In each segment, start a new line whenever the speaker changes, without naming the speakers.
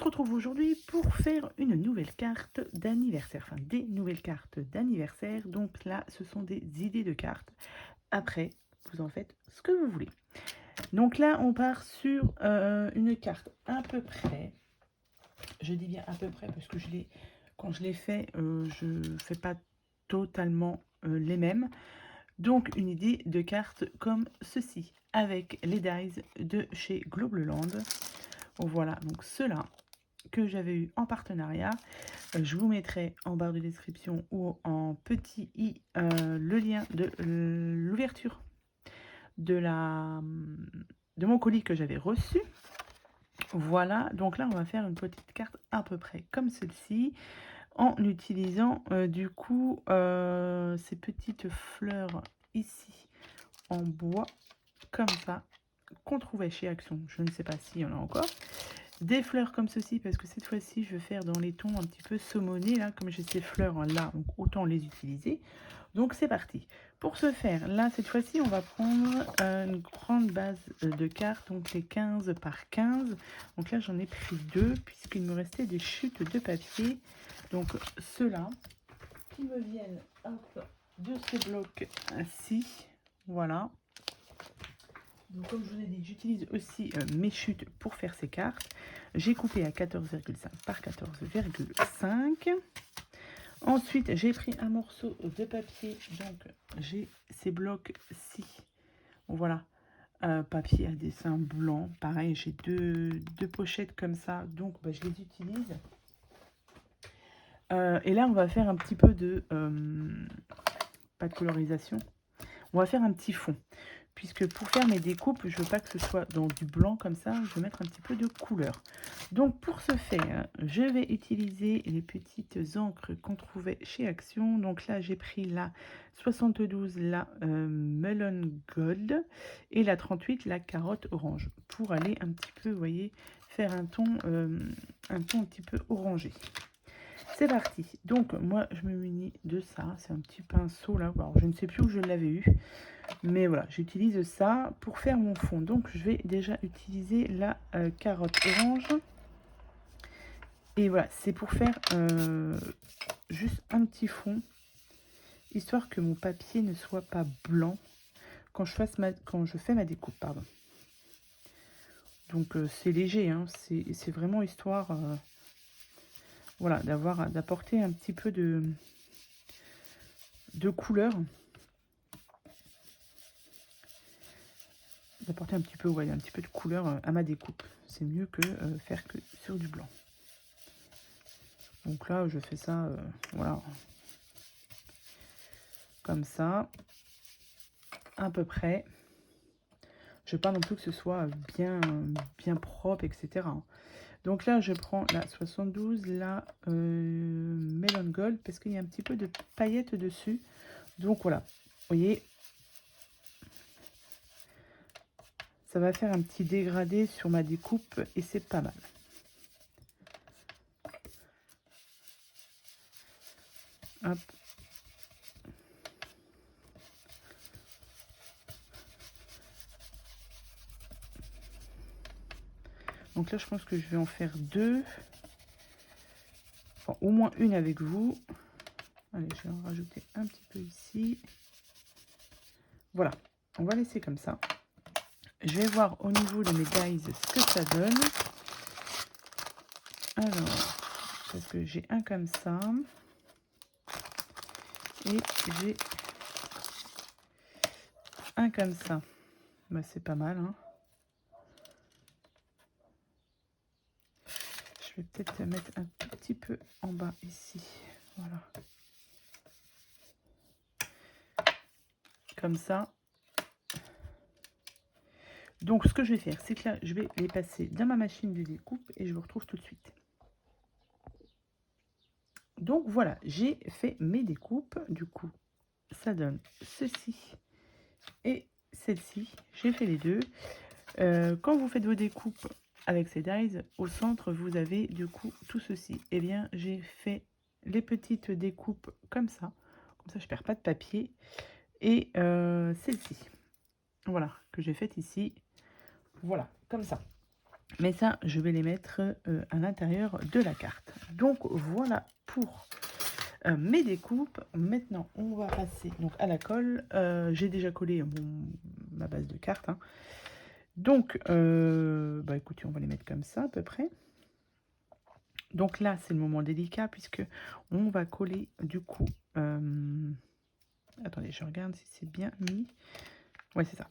retrouve aujourd'hui pour faire une nouvelle carte d'anniversaire, enfin des nouvelles cartes d'anniversaire. Donc là, ce sont des idées de cartes. Après, vous en faites ce que vous voulez. Donc là, on part sur une carte à peu près. Je dis bien à peu près parce que quand je l'ai fait, je ne fais pas totalement les mêmes. Donc une idée de carte comme ceci, avec les dies de chez Globleland. Voilà, donc ceux-là que j'avais eu en partenariat. Je vous mettrai en barre de description ou en petit i le lien de l'ouverture de mon colis que j'avais reçu. Voilà, donc là on va faire une petite carte à peu près comme celle-ci en utilisant du coup ces petites fleurs ici en bois comme ça qu'on trouvait chez Action. Je ne sais pas s'il y en a encore. Des fleurs comme ceci parce que cette fois-ci je vais faire dans les tons un petit peu saumonés là, comme j'ai ces fleurs là, donc autant les utiliser. Donc c'est parti. Pour ce faire, là cette fois-ci on va prendre une grande base de cartes, donc les 15 par 15. Donc là j'en ai pris deux puisqu'il me restait des chutes de papier. Donc ceux-là qui me viennent hop, de ces blocs-ci, voilà. Donc comme je vous ai dit, j'utilise aussi mes chutes pour faire ces cartes. J'ai coupé à 14,5 par 14,5. Ensuite, j'ai pris un morceau de papier. Donc j'ai ces blocs-ci. Voilà. Papier à dessin blanc. Pareil, j'ai deux pochettes comme ça. Donc je les utilise. Et là, on va faire un petit peu de... pas de colorisation. On va faire un petit fond. Puisque pour faire mes découpes, je ne veux pas que ce soit dans du blanc comme ça, je vais mettre un petit peu de couleur. Donc pour ce faire, je vais utiliser les petites encres qu'on trouvait chez Action. Donc là, j'ai pris la 72, la Melon Gold, et la 38, la carotte orange, pour aller un petit peu, vous voyez, faire un ton un petit peu orangé. C'est parti. Donc moi, je me munis de ça. C'est un petit pinceau là. Alors, je ne sais plus où je l'avais eu. Mais voilà, j'utilise ça pour faire mon fond. Donc je vais déjà utiliser la carotte orange. Et voilà, c'est pour faire juste un petit fond, histoire que mon papier ne soit pas blanc quand je fais ma découpe. Pardon. Donc c'est léger, hein, c'est vraiment histoire voilà, d'apporter un petit peu de couleur. D'apporter un petit peu, ouais, un petit peu de couleur à ma découpe. C'est mieux que faire que sur du blanc. Donc là, je fais ça, voilà, comme ça, à peu près. Je veux pas non plus que ce soit bien propre, etc. Donc là, je prends la 72, la Melon Gold, parce qu'il y a un petit peu de paillettes dessus. Donc voilà, vous voyez, ça va faire un petit dégradé sur ma découpe et c'est pas mal. Hop. Donc là, je pense que je vais en faire deux. Enfin, au moins une avec vous. Allez, je vais en rajouter un petit peu ici. Voilà, on va laisser comme ça. Je vais voir au niveau de mes dies ce que ça donne. Alors, parce que j'ai un comme ça. Et j'ai un comme ça. Bah, c'est pas mal, hein. Je vais peut-être mettre un tout petit peu en bas ici. Voilà. Comme ça. Donc, ce que je vais faire, c'est que là, je vais les passer dans ma machine de découpe et je vous retrouve tout de suite. Donc, voilà, j'ai fait mes découpes. Du coup, ça donne ceci et celle-ci. J'ai fait les deux. Quand vous faites vos découpes avec ces dies, au centre, vous avez du coup tout ceci. Eh bien, j'ai fait les petites découpes comme ça. Comme ça, je perds pas de papier. Et celle-ci, voilà, que j'ai faite ici. Voilà, comme ça. Mais ça, je vais les mettre à l'intérieur de la carte. Donc voilà pour mes découpes. Maintenant, on va passer donc à la colle. J'ai déjà collé ma base de cartes, hein. Donc, bah écoutez, on va les mettre comme ça à peu près. Donc là, c'est le moment délicat puisque on va coller du coup... attendez, je regarde si c'est bien mis. Ouais, c'est ça.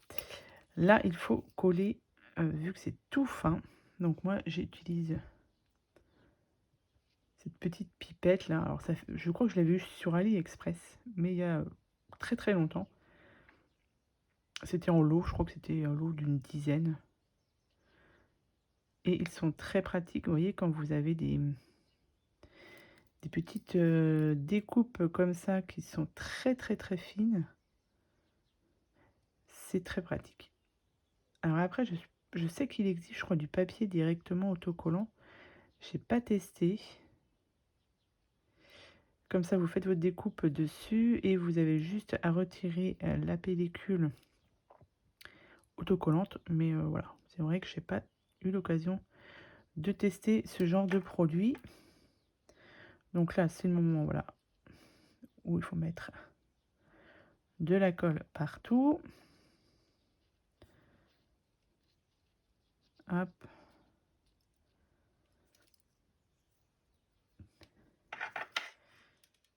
Là, il faut coller, vu que c'est tout fin. Donc moi, j'utilise cette petite pipette là. Alors ça, je crois que je l'avais vu sur AliExpress, mais il y a très très longtemps. C'était en lot, je crois que c'était un lot d'une dizaine. Et ils sont très pratiques, vous voyez, quand vous avez des petites découpes comme ça qui sont très très très fines. C'est très pratique. Alors après, je sais qu'il existe, je crois, du papier directement autocollant. J'ai pas testé. Comme ça, vous faites votre découpe dessus et vous avez juste à retirer la pellicule autocollante. Mais voilà, c'est vrai que j'ai pas eu l'occasion de tester ce genre de produit. Donc là, c'est le moment, voilà, où il faut mettre de la colle partout. Hop.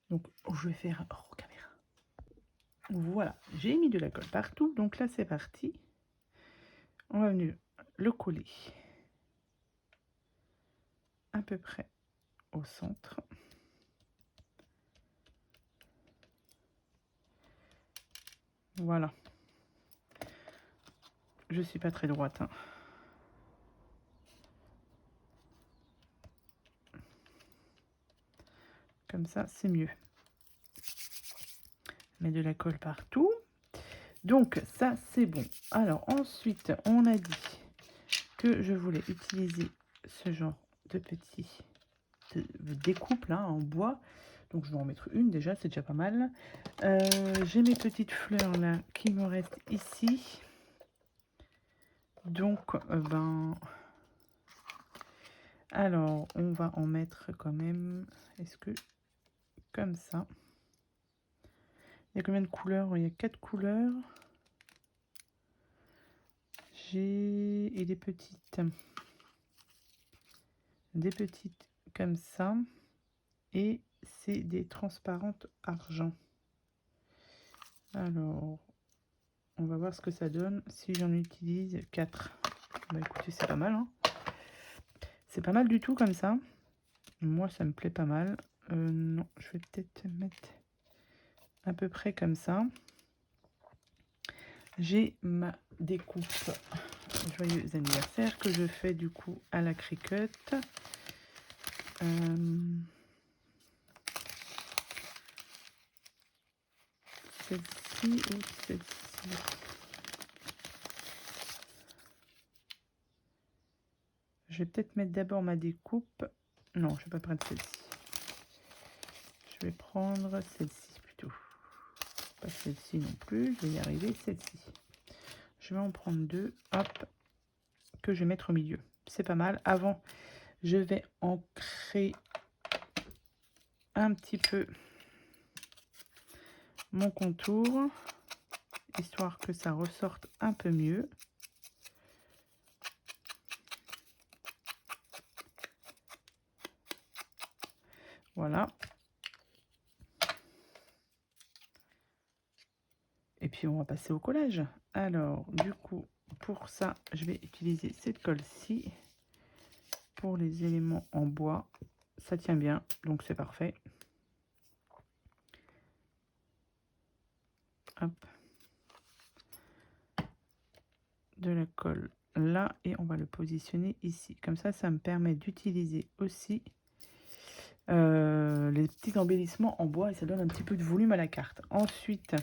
Donc, je vais faire hors caméra. Voilà, j'ai mis de la colle partout. Donc là, c'est parti. On va venir le coller à peu près au centre. Voilà. Je suis pas très droite, hein. Comme ça, c'est mieux. Mets de la colle partout. Donc ça, c'est bon. Alors ensuite, on a dit que je voulais utiliser ce genre de petit découpe là en bois. Donc je vais en mettre une déjà, c'est déjà pas mal. J'ai mes petites fleurs là qui me restent ici. Donc alors on va en mettre quand même. Est-ce que comme ça? Il y a combien de couleurs? Il y a 4 couleurs. J'ai des petites comme ça. Et c'est des transparentes argent. Alors, on va voir ce que ça donne si j'en utilise 4. Bah écoutez, c'est pas mal, hein. C'est pas mal du tout comme ça. Moi, ça me plaît pas mal. Non, je vais peut-être mettre à peu près comme ça. J'ai ma découpe joyeux anniversaire que je fais du coup à la Cricut. Celle-ci ou celle-ci? Je vais peut-être mettre d'abord ma découpe. Non, je vais pas prendre celle-ci. Je vais prendre celle-ci plutôt. Pas celle-ci non plus, je vais y arriver, celle-ci. Je vais en prendre deux, hop, que je vais mettre au milieu. C'est pas mal. Avant, je vais ancrer un petit peu mon contour, histoire que ça ressorte un peu mieux. Voilà. Et puis on va passer au collage. Alors du coup, pour ça, je vais utiliser cette colle-ci pour les éléments en bois. Ça tient bien, donc c'est parfait. Hop. De la colle là et on va le positionner ici. Comme ça me permet d'utiliser aussi les petits embellissements en bois et ça donne un petit peu de volume à la carte. Ensuite,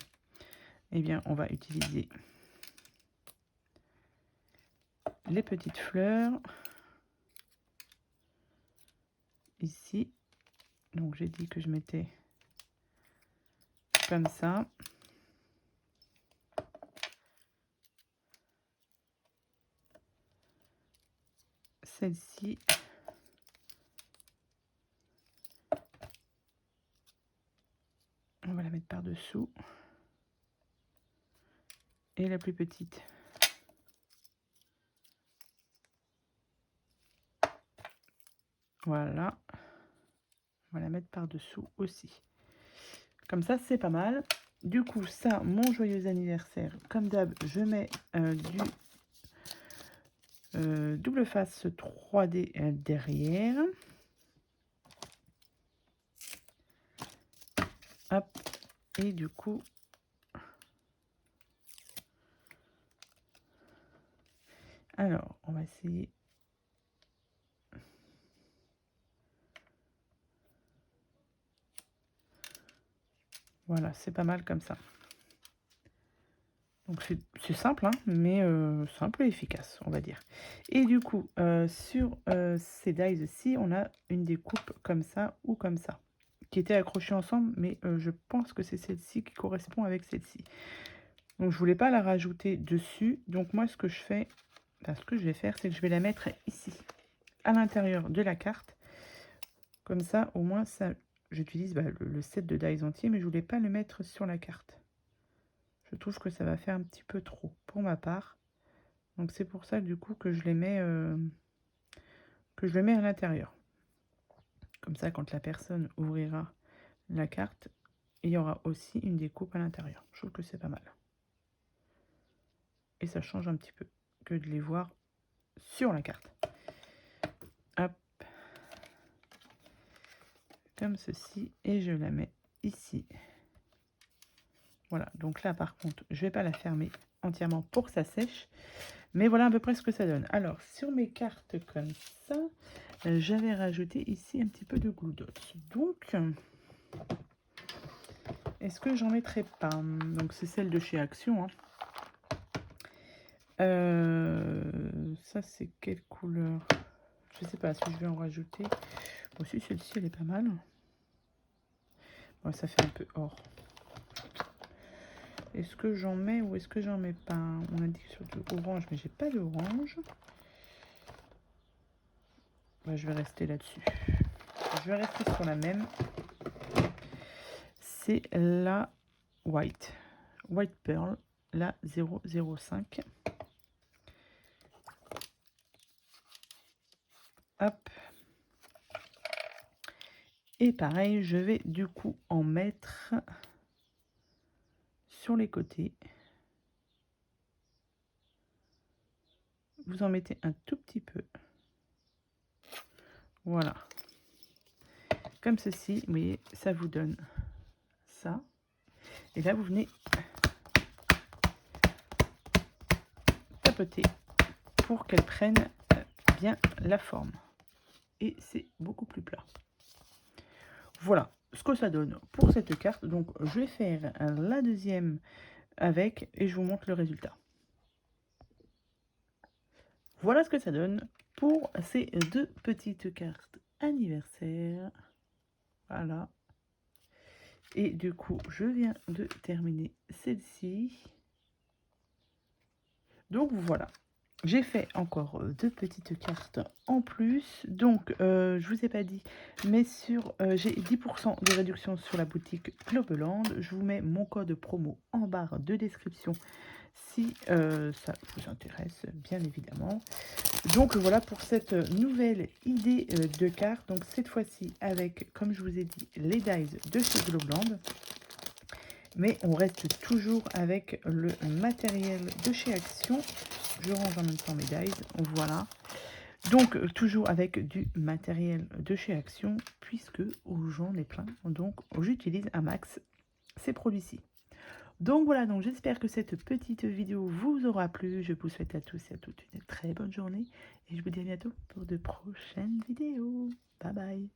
eh bien, on va utiliser les petites fleurs ici. Donc j'ai dit que je mettais comme ça. celle-ci. On va la mettre par-dessous. Et la plus petite. Voilà. On va la mettre par-dessous aussi. Comme ça, c'est pas mal. Du coup, ça, mon joyeux anniversaire. Comme d'hab, je mets du double face 3D derrière. Hop. Et du coup, alors, on va essayer. Voilà, c'est pas mal comme ça. Donc c'est simple, hein, mais simple et efficace, on va dire. Et du coup, sur ces dies-ci, on a une découpe comme ça ou comme ça, qui étaient accrochées ensemble, mais je pense que c'est celle-ci qui correspond avec celle-ci. Donc je voulais pas la rajouter dessus. Donc moi, ce que je fais, enfin, ce que je vais faire, c'est que je vais la mettre ici, à l'intérieur de la carte. Comme ça, au moins, ça, j'utilise le set de dies entier, mais je voulais pas le mettre sur la carte. Je trouve que ça va faire un petit peu trop pour ma part. Donc c'est pour ça du coup que je les mets à l'intérieur. Comme ça, quand la personne ouvrira la carte, il y aura aussi une découpe à l'intérieur. Je trouve que c'est pas mal. Et ça change un petit peu que de les voir sur la carte. Hop. Comme ceci. Et je la mets ici. Voilà. Donc là, par contre, je ne vais pas la fermer entièrement pour que ça sèche. Mais voilà à peu près ce que ça donne. Alors, sur mes cartes comme ça, j'avais rajouté ici un petit peu de glue dots. Donc, est-ce que j'en mettrai pas? Donc, c'est celle de chez Action. Hein. Ça, c'est quelle couleur? Je sais pas si je vais en rajouter. Aussi, celle-ci, elle est pas mal. Bon, ça fait un peu or. Est-ce que j'en mets ou est-ce que j'en mets pas? On a dit sur du orange, mais j'ai pas d'orange. Bah, je vais rester là-dessus. Je vais rester sur la même. C'est la White Pearl, la 005. Hop. Et pareil, je vais du coup en mettre sur les côtés. Vous en mettez un tout petit peu. Voilà. Comme ceci, vous voyez, ça vous donne ça. Et là, vous venez tapoter pour qu'elle prenne bien la forme. Et c'est beaucoup plus plat. Voilà ce que ça donne pour cette carte. Donc, je vais faire la deuxième avec et je vous montre le résultat. Voilà ce que ça donne pour ces deux petites cartes anniversaire. Voilà. Et du coup, je viens de terminer celle-ci. Donc voilà. J'ai fait encore deux petites cartes en plus. Donc, je vous ai pas dit, mais j'ai 10% de réduction sur la boutique Globeland. Je vous mets mon code promo en barre de description si ça vous intéresse, bien évidemment. Donc voilà pour cette nouvelle idée de carte. Donc cette fois-ci avec, comme je vous ai dit, les dies de chez Globeland. Mais on reste toujours avec le matériel de chez Action. Je range en même temps mes dies. Voilà. Donc toujours avec du matériel de chez Action, puisque j'en ai plein. Donc j'utilise un max ces produits-ci. Donc voilà, donc j'espère que cette petite vidéo vous aura plu. Je vous souhaite à tous et à toutes une très bonne journée. Et je vous dis à bientôt pour de prochaines vidéos. Bye bye.